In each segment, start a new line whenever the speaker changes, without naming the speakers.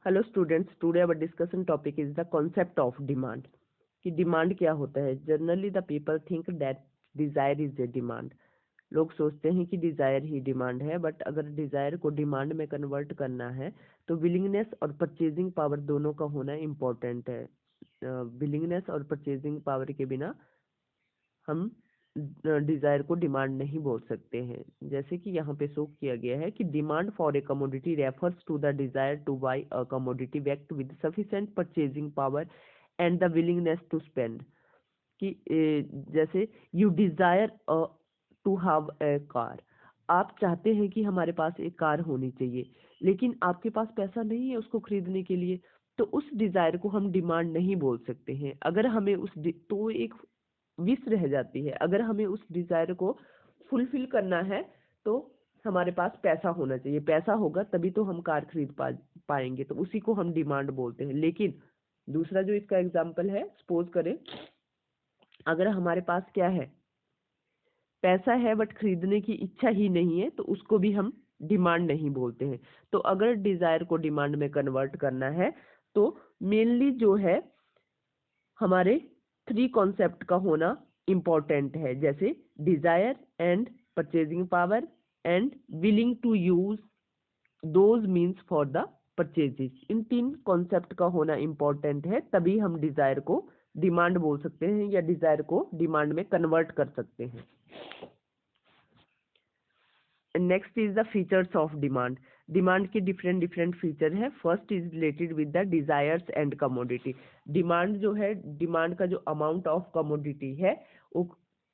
Hello students, today our discussion topic is the concept of demand. कि demand क्या होता है। Generally the people think that desire is a demand. लोग सोचते हैं कि डिजायर ही डिमांड है, बट अगर डिजायर को डिमांड में कन्वर्ट करना है तो विलिंगनेस और परचेजिंग पावर दोनों का होना इम्पोर्टेंट है। विलिंगनेस और परचेजिंग पावर के बिना हम डिजायर को डिमांड नहीं बोल सकते हैं। जैसे कि यहाँ पे शो किया गया है कि demand for a commodity refers to the desire to buy a commodity backed with sufficient purchasing power and the willingness to spend. कि जैसे you desire to have a car. आप चाहते हैं कि हमारे पास एक कार होनी चाहिए, लेकिन आपके पास पैसा नहीं है उसको खरीदने के लिए, तो उस डिजायर को हम डिमांड नहीं बोल सकते हैं। अगर हमें तो एक विश रह जाती है। अगर हमें उस डिजायर को फुलफिल करना है तो हमारे पास पैसा होना चाहिए। पैसा होगा तभी तो हम कार खरीद पाएंगे, तो उसी को हम डिमांड बोलते हैं। लेकिन दूसरा जो इसका एग्जाम्पल है, सपोज करें अगर हमारे पास क्या है, पैसा है बट खरीदने की इच्छा ही नहीं है, तो उसको भी हम डिमांड नहीं बोलते हैं। तो अगर डिजायर को डिमांड में कन्वर्ट करना है तो मेनली जो है हमारे 3 कॉन्सेप्ट का होना इम्पोर्टेंट है, जैसे desire and purchasing power and willing to use those means for the purchases. इन 3 कॉन्सेप्ट का होना इम्पोर्टेंट है, तभी हम डिजायर को डिमांड बोल सकते हैं या डिजायर को डिमांड में कन्वर्ट कर सकते हैं। Next is the features of demand. Demand के डिफरेंट डिफरेंट फीचर है। First is related with the desires and commodity. Demand जो है, डिमांड का जो अमाउंट ऑफ कमोडिटी है वो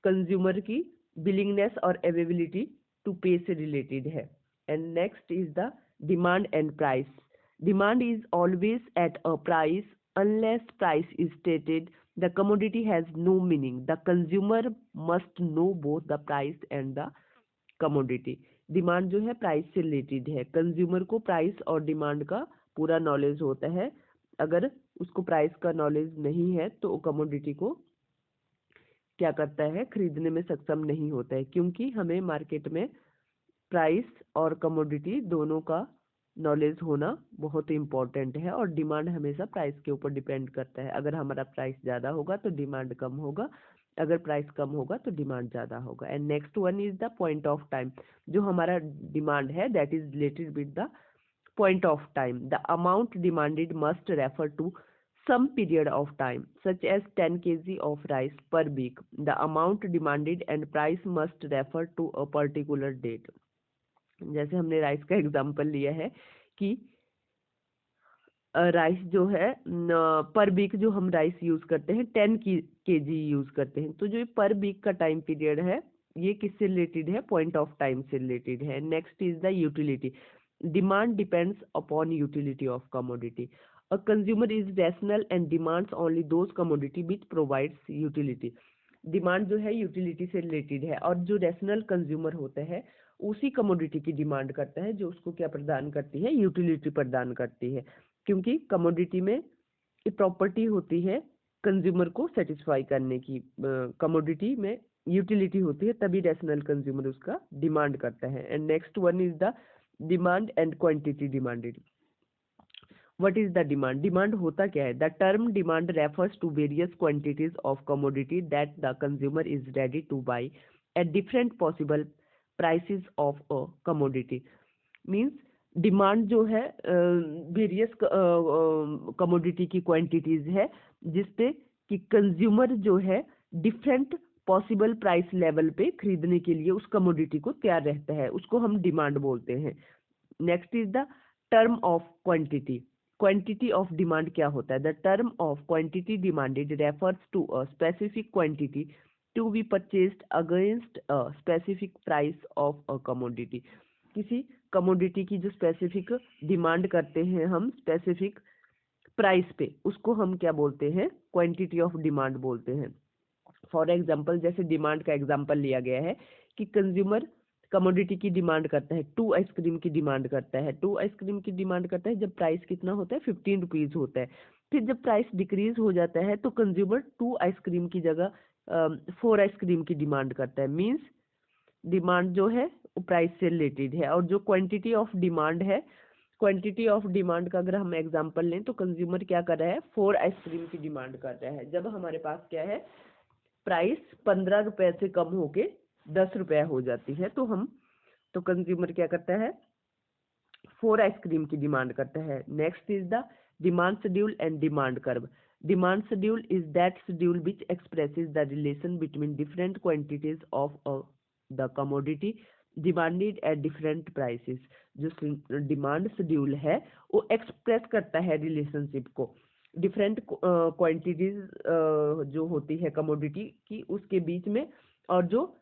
कंज्यूमर की विलिंगनेस और अवेलेबिलिटी टू पे से रिलेटेड है। And next is the demand and price. Demand is always at a price unless price is stated the commodity has no meaning. The consumer must know both the price and the commodity. Demand जो है price से related है। Consumer को price और demand का पूरा knowledge होता है। अगर उसको प्राइस का नॉलेज नहीं है तो कमोडिटी को क्या करता है, खरीदने में सक्षम नहीं होता है, क्योंकि हमें मार्केट में प्राइस और कमोडिटी दोनों का नॉलेज होना बहुत इम्पोर्टेंट है। और डिमांड हमेशा प्राइस के ऊपर डिपेंड करता है। अगर हमारा प्राइस ज़्यादा होगा तो डिमांड कम होगा, अगर प्राइस कम होगा तो डिमांड ज़्यादा होगा। And next one is the point of time. जो हमारा डिमांड है that is related with the point of time. The amount demanded must refer to some period of time such as 10 kg of rice per week. The amount demanded and price must refer to a particular date. जैसे हमने rice का example लिया है कि rice जो है पर week जो हम राइस यूज करते हैं 10 केजी यूज करते हैं, तो जो पर वीक का टाइम पीरियड है ये किससे रिलेटेड है, पॉइंट ऑफ टाइम से रिलेटेड है। Next is the utility. Demand depends upon utility of commodity. A consumer is rational and demands only those commodity which provides utility. Demand जो है utility से related है, और जो रैशनल कंज्यूमर होता है उसी कमोडिटी की डिमांड करता है जो उसको क्या प्रदान करती है, यूटिलिटी प्रदान करती है। क्योंकि कमोडिटी में एक प्रॉपर्टी होती है कंज्यूमर को सेटिस्फाई करने की, कमोडिटी में यूटिलिटी होती है, तभी रैशनल कंज्यूमर उसका डिमांड करता है। And next one is the demand and quantity demanded. What is the demand? Demand होता क्या है? The term demand refers to various quantities of commodity that the consumer is ready to buy at different possible prices of a commodity. Means demand जो है various commodity की quantities है जिसपे कि consumer जो है डिफरेंट पॉसिबल प्राइस लेवल पे खरीदने के लिए उस कमोडिटी को तैयार रहता है, उसको हम डिमांड बोलते हैं। Next is the term of quantity. Quantity of demand क्या होता है? The term of quantity demanded refers to a specific quantity to be purchased against a specific price of a commodity. किसी कमोडिटी की जो specific demand करते हैं हम specific price पे, उसको हम क्या बोलते हैं? क्वांटिटी ऑफ डिमांड बोलते हैं। फॉर एग्जांपल, जैसे डिमांड का एग्जांपल लिया गया है कि कंज्यूमर कमोडिटी की डिमांड करता है, 2 आइसक्रीम की डिमांड करता है। 2 आइसक्रीम की डिमांड करता है जब प्राइस कितना होता है, 15 रुपीज होता है। फिर जब प्राइस डिक्रीज हो जाता है तो कंज्यूमर 2 आइसक्रीम की जगह 4 आइसक्रीम की डिमांड करता है। मीन्स डिमांड जो है वो प्राइस से रिलेटेड है। और जो क्वांटिटी ऑफ डिमांड है क्वांटिटी ऑफ डिमांड का अगर हम एग्जांपल लें तो कंज्यूमर क्या कर रहा है, 4 आइसक्रीम की डिमांड कर रहा है। जब हमारे पास क्या है, प्राइस 15 रुपए से कम होके 10 रुपए हो जाती है, तो कंज्यूमर क्या करता है, 4 आइसक्रीम की डिमांड करता है। Next is the demand schedule and demand curve. Demand schedule is that schedule which expresses the relation between different quantities of the commodity demanded at different prices. जो डिमांड शेड्यूल है वो express करता है relationship को different quantities जो होती है commodity की उसके बीच में, और जो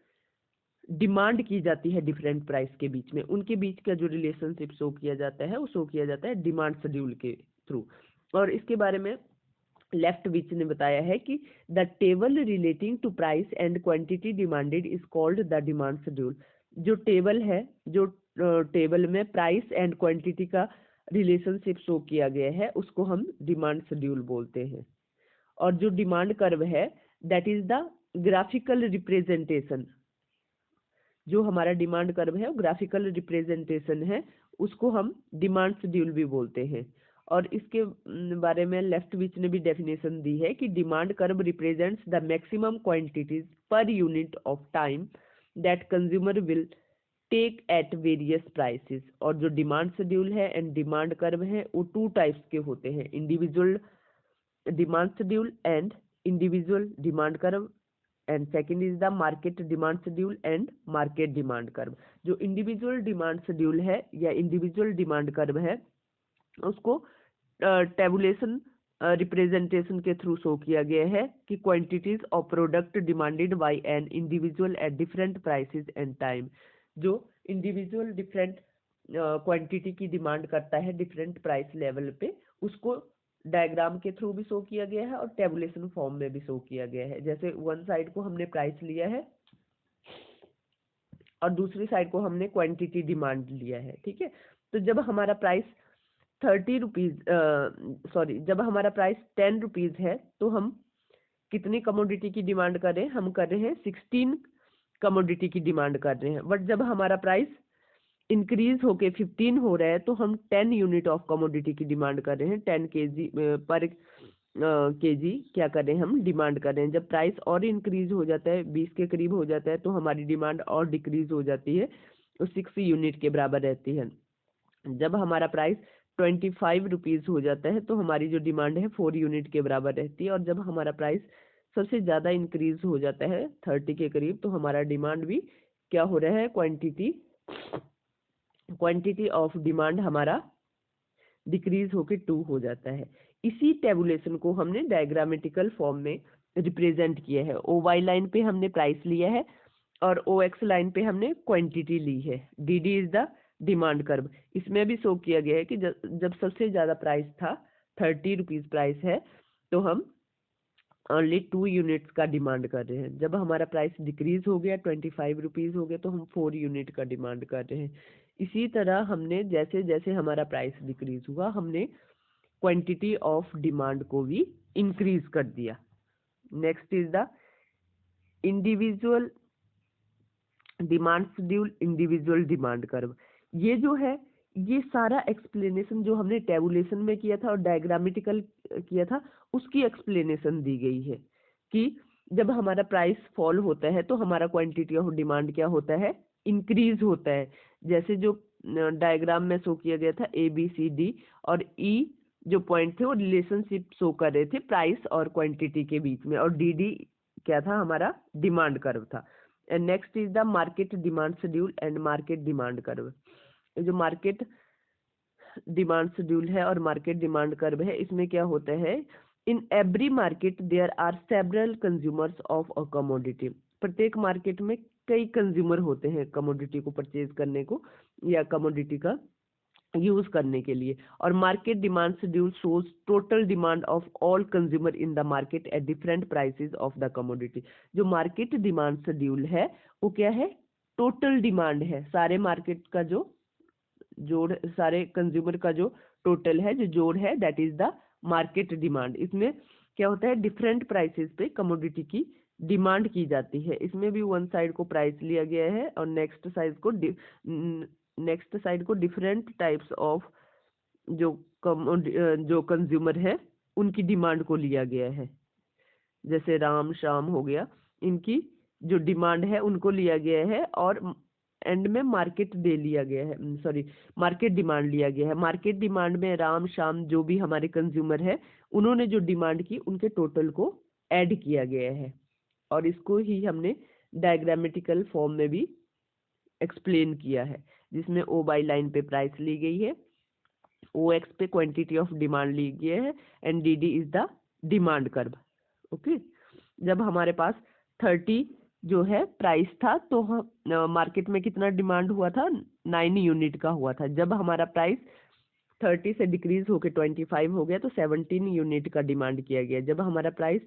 डिमांड की जाती है डिफरेंट प्राइस के बीच में, उनके बीच का जो रिलेशनशिप शो किया जाता है वो शो किया जाता है डिमांड शेड्यूल के थ्रू। और इसके बारे में लेफ्ट विच ने बताया है कि the table relating to price and quantity demanded is called the demand schedule. जो टेबल है, जो टेबल में प्राइस एंड क्वांटिटी का रिलेशनशिप शो किया गया है उसको हम डिमांड शेड्यूल बोलते हैं। और जो डिमांड कर्व है that is the graphical representation. जो हमारा डिमांड कर्व है वो ग्राफिकल रिप्रेजेंटेशन है, उसको हम डिमांड शेड्यूल भी बोलते हैं। और इसके बारे में लेफ्ट विच ने भी डेफिनेशन दी है कि demand curve represents the maximum quantities per unit of time that consumer will take at various prices. और जो डिमांड शेड्यूल है एंड डिमांड कर्व है वो 2 टाइप्स के होते हैं, individual demand schedule and individual demand curve, and second is the market demand schedule and market demand curve. जो individual demand schedule है या इंडिविजुअल डिमांड कर्व है उसको टेबुलेशन रिप्रेजेंटेशन के थ्रू शो किया गया है कि quantities of product demanded by an individual at different prices and time. जो इंडिविजुअल डिफरेंट क्वांटिटी की डिमांड करता है डिफरेंट प्राइस लेवल पे, उसको डायग्राम के थ्रू भी शो किया गया है और टेबुलेशन फॉर्म में भी शो किया गया है। जैसे वन साइड को हमने प्राइस लिया है और दूसरी साइड को हमने क्वांटिटी डिमांड लिया है, ठीक है। तो जब हमारा प्राइस 30 रुपीज जब हमारा प्राइस 10 रुपीज है तो हम कितनी कमोडिटी की डिमांड कर रहे हैं, हम कर रहे हैं 16 कमोडिटी की डिमांड कर रहे हैं। बट जब हमारा प्राइस इंक्रीज होके 15 हो रहा है तो हम 10 यूनिट ऑफ कमोडिटी की डिमांड कर रहे हैं, 10 केजी पर केजी क्या कर रहे हैं, हम डिमांड कर रहे हैं। जब प्राइस और इंक्रीज हो जाता है 20 के करीब हो जाता है तो हमारी डिमांड और डिक्रीज हो जाती है, तो 6 यूनिट के बराबर रहती है। जब हमारा प्राइस 25 रुपीज हो जाता है तो हमारी जो डिमांड है 4 यूनिट के बराबर रहती है। और जब हमारा प्राइस सबसे ज़्यादा इंक्रीज हो जाता है 30 के करीब तो हमारा डिमांड भी क्या हो रहा है, क्वांटिटी ऑफ डिमांड हमारा डिक्रीज होके 2 हो जाता है। इसी टेबुलेशन को हमने डायग्रामेटिकल फॉर्म में रिप्रेजेंट किया है। ओ वाई लाइन पे हमने प्राइस लिया है और ओ एक्स लाइन पे हमने क्वांटिटी ली है। D D is the demand curve. इसमें भी शो किया गया है कि जब सबसे ज़्यादा प्राइस था 30 रुपीज़ प्राइस है तो हम ओनली 2 यूनिट्स का डिमांड कर रहे हैं। जब हमारा प्राइस डिक्रीज हो गया 25 रुपीज़ हो गया तो हम 4 यूनिट का डिमांड कर रहे हैं। इसी तरह हमने जैसे जैसे हमारा प्राइस डिक्रीज हुआ हमने क्वांटिटी ऑफ डिमांड को भी इंक्रीज कर दिया। Next is the individual demand schedule, individual demand curve. ये जो है ये सारा एक्सप्लेनेशन जो हमने टेबुलेशन में किया था और डायग्रामेटिकल किया था उसकी एक्सप्लेनेशन दी गई है कि जब हमारा प्राइस फॉल होता है तो हमारा क्वांटिटी ऑफ डिमांड क्या होता है, इंक्रीज होता है। जैसे जो डायग्राम में शो किया गया था ABCD और E जो पॉइंट थे वो रिलेशनशिप शो कर रहे थे प्राइस और क्वांटिटी के बीच में, और DD क्या था, हमारा डिमांड कर्व था। And next is the market demand schedule and market demand curve. जो मार्केट डिमांड शेड्यूल है और मार्केट डिमांड कर्व है इसमें क्या होता है, in every market there are several consumers of a commodity. प्रत्येक मार्केट में कई कंज्यूमर होते हैं कमोडिटी को परचेज करने को या कमोडिटी का यूज करने के लिए। और market demand schedule shows total demand of all consumer in the market at different prices of the commodity. जो मार्केट डिमांड शेड्यूल है वो क्या है, टोटल डिमांड है, सारे मार्केट का जो जोड़, सारे कंज्यूमर का जो टोटल है, जो जोड़ है, that is the market demand. इसमें क्या होता है, डिफरेंट प्राइसेस पे कमोडिटी की डिमांड की जाती है। इसमें भी वन साइड को प्राइस लिया गया है और नेक्स्ट साइड को डिफरेंट टाइप्स ऑफ जो कंज्यूमर है उनकी डिमांड को लिया गया है। जैसे राम श्याम हो गया, इनकी जो डिमांड है उनको लिया गया है और एंड में मार्केट दे लिया गया है, सॉरी मार्केट डिमांड लिया गया है। मार्केट डिमांड में राम श्याम जो भी हमारे कंज्यूमर है उन्होंने जो डिमांड की उनके टोटल को ऐड किया गया है, और इसको ही हमने डायग्रामेटिकल फॉर्म में भी एक्सप्लेन किया है, जिसमें ओ बाई लाइन पे प्राइस ली गई है, ओ एक्स पे क्वांटिटी ऑफ डिमांड ली गई है, and D D is the demand curve. Okay, जब हमारे पास 30 जो है प्राइस था तो हम मार्केट में कितना डिमांड हुआ था, 9 यूनिट का हुआ था। जब हमारा प्राइस 30 से डिक्रीज होकर 25 हो गया तो 17 यूनिट का डिमांड किया गया। जब हमारा प्राइस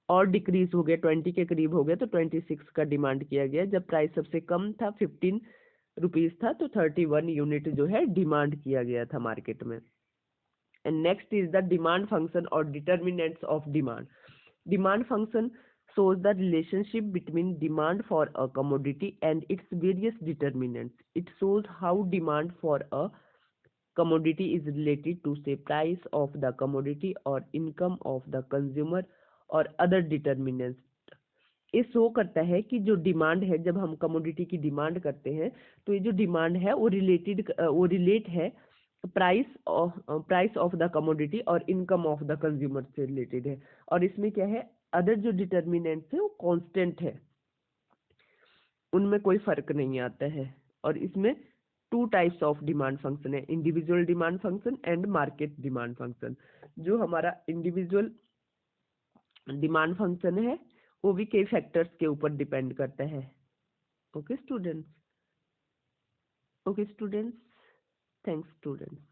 और डिक्रीज हो गया 20 के करीब हो गया तो 26 का डिमांड किया गया। जब प्राइस सबसे कम था 15 रुपीज था तो 31 यूनिट जो है डिमांड किया गया था मार्केट में। And next is the demand function और determinants of demand. Demand function shows the relationship between demand for a commodity and its various determinants. It shows how demand for a commodity is related to say price of the commodity or income of the consumer or other determinants. ये show करता है कि जो demand है, जब हम commodity की demand करते हैं तो ये जो डिमांड है वो रिलेट है प्राइस ऑफ द कमोडिटी और इनकम ऑफ द कंज्यूमर से रिलेटेड है। और इसमें क्या है, अदर जो डिटर्मिनेंट्स है वो कांस्टेंट है, उनमें कोई फर्क नहीं आता है। और इसमें 2 टाइप्स ऑफ डिमांड फंक्शन है, individual demand function and market demand function. जो हमारा इंडिविजुअल डिमांड फंक्शन है वो भी कई फैक्टर्स के ऊपर डिपेंड करता है। Okay students, thanks students.